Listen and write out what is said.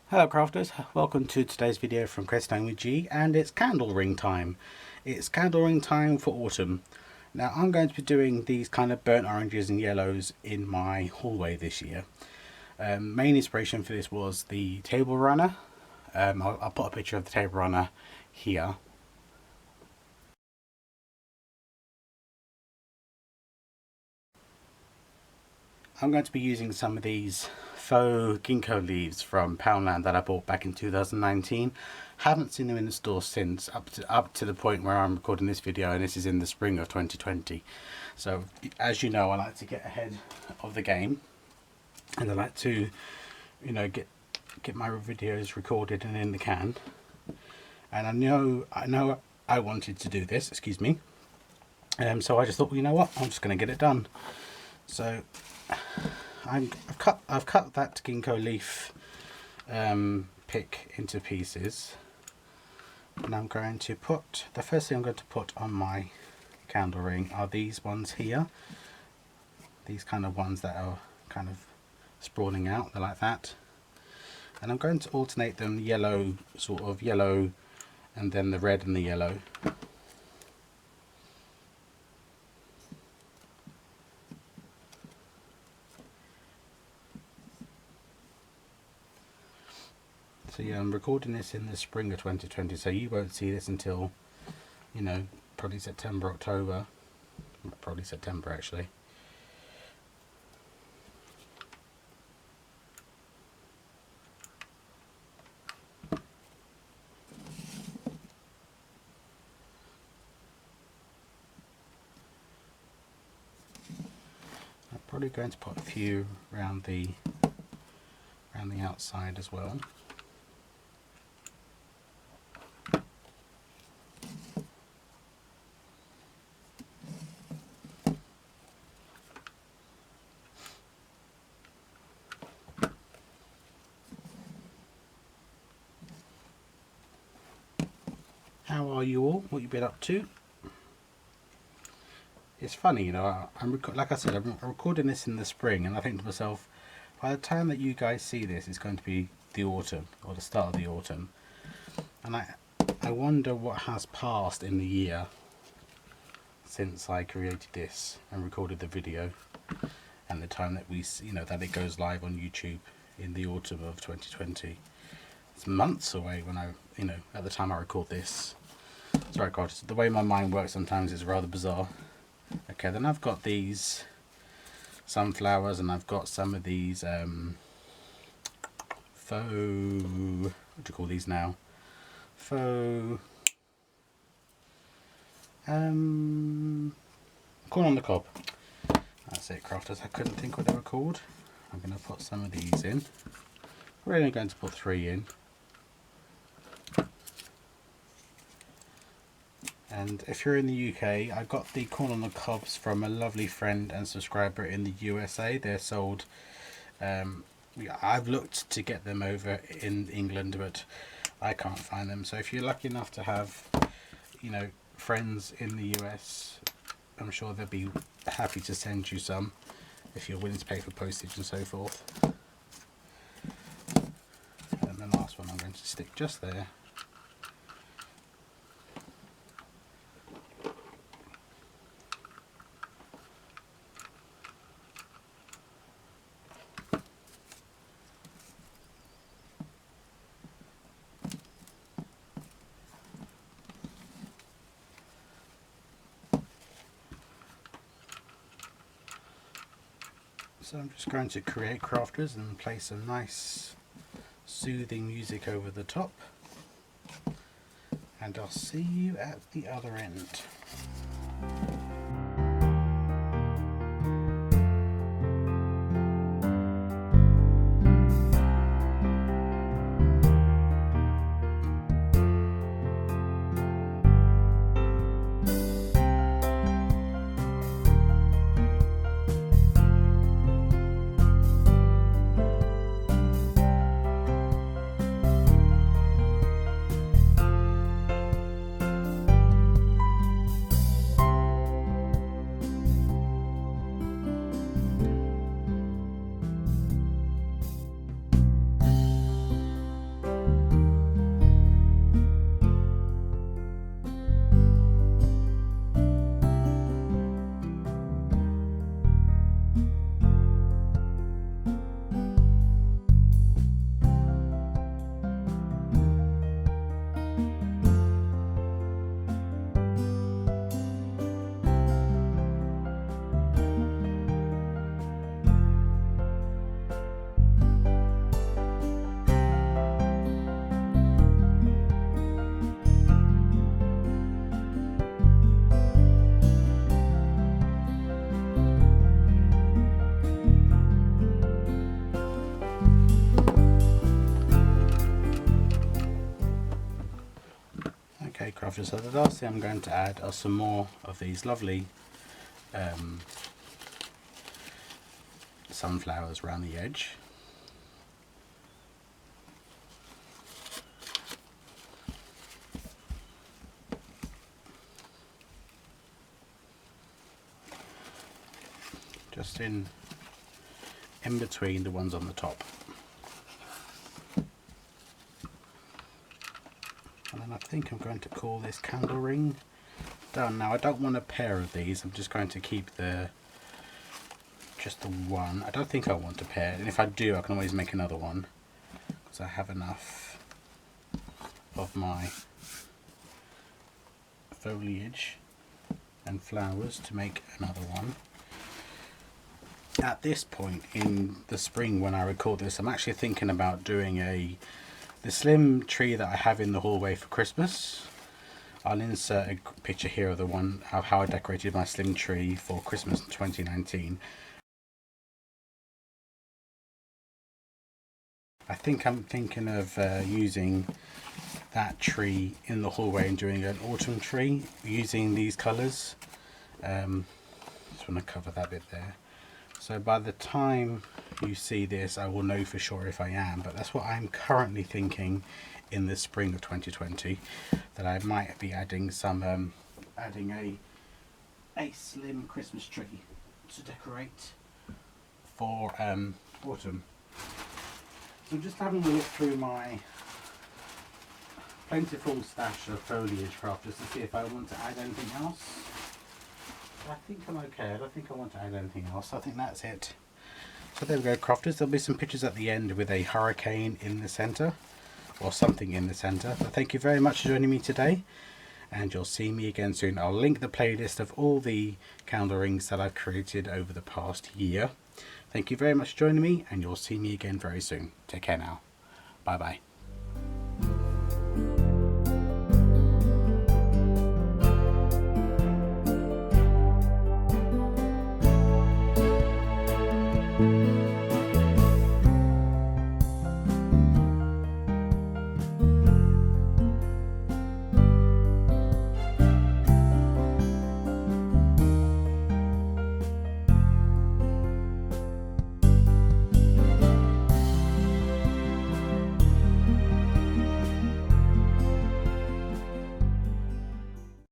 Hello crafters, welcome to today's video from Crestone with G, and it's candle ring time. It's candle ring time for autumn. Now I'm going to be doing these kind of burnt oranges and yellows in my hallway this year. Main inspiration for this was the table runner. I'll put a picture of the table runner here. I'm going to be using some of these faux ginkgo leaves from Poundland that I bought back in 2019. Haven't seen them in the store since, up to the point where I'm recording this video, and this is in the spring of 2020. So as you know, I like to get ahead of the game, and I like to, you know, get my videos recorded and in the can. And I know I wanted to do this, excuse me. So I just thought, well, you know what, I'm just going to get it done. So I've cut that ginkgo leaf pick into pieces, and I'm going to put, the first thing I'm going to put on my candle ring are these ones here. These kind of ones that are kind of sprawling out, they're like that. And I'm going to alternate them, yellow, sort of yellow, and then the red and the yellow. So yeah, I'm recording this in the spring of 2020, so you won't see this until, you know, probably September, October. Probably September actually. I'm probably going to put a few around the outside as well. How are you all? What you been up to? It's funny, you know, like I said, I'm recording this in the spring, and I think to myself, by the time that you guys see this, it's going to be the autumn, or the start of the autumn. And I wonder what has passed in the year since I created this and recorded the video, and the time that that it goes live on YouTube in the autumn of 2020. It's months away when at the time I record this. Sorry God, the way my mind works sometimes is rather bizarre. Okay, then I've got these sunflowers, and I've got some of these faux, what do you call these now? Faux corn on the cob. That's it, crafters. I couldn't think what they were called. I'm going to put some of these in. We're only going to put 3 in. And if you're in the UK, I got the corn on the cobs from a lovely friend and subscriber in the USA. They're sold, I've looked to get them over in England, but I can't find them. So if you're lucky enough to have, friends in the US, I'm sure they'll be happy to send you some if you're willing to pay for postage and so forth. And the last one I'm going to stick just there. So I'm just going to create crafters and play some nice soothing music over the top, and I'll see you at the other end. crofters. So the last thing I'm going to add are some more of these lovely sunflowers around the edge. Just in between the ones on the top. And then I think I'm going to call this candle ring done. Now I don't want a pair of these, I'm just going to keep just the one. I don't think I want a pair, and if I do I can always make another one because I have enough of my foliage and flowers to make another one. At this point in the spring when I record this, I'm actually thinking about doing the slim tree that I have in the hallway for Christmas. I'll insert a picture here of the one of how I decorated my slim tree for Christmas 2019. I think I'm thinking of using that tree in the hallway and doing an autumn tree using these colours. Just want to cover that bit there. So by the time you see this, I will know for sure if I am, but that's what I'm currently thinking in the spring of 2020, that I might be adding some, adding a slim Christmas tree to decorate for autumn. So I'm just having a look through my plentiful stash of foliage craft just to see if I want to add anything else. I think I'm okay. I don't think I want to add anything else. I think that's it. So there we go, crafters. There'll be some pictures at the end with a hurricane in the centre, or something in the centre. But thank you very much for joining me today, and you'll see me again soon. I'll link the playlist of all the candle rings that I've created over the past year. Thank you very much for joining me, and you'll see me again very soon. Take care now. Bye bye.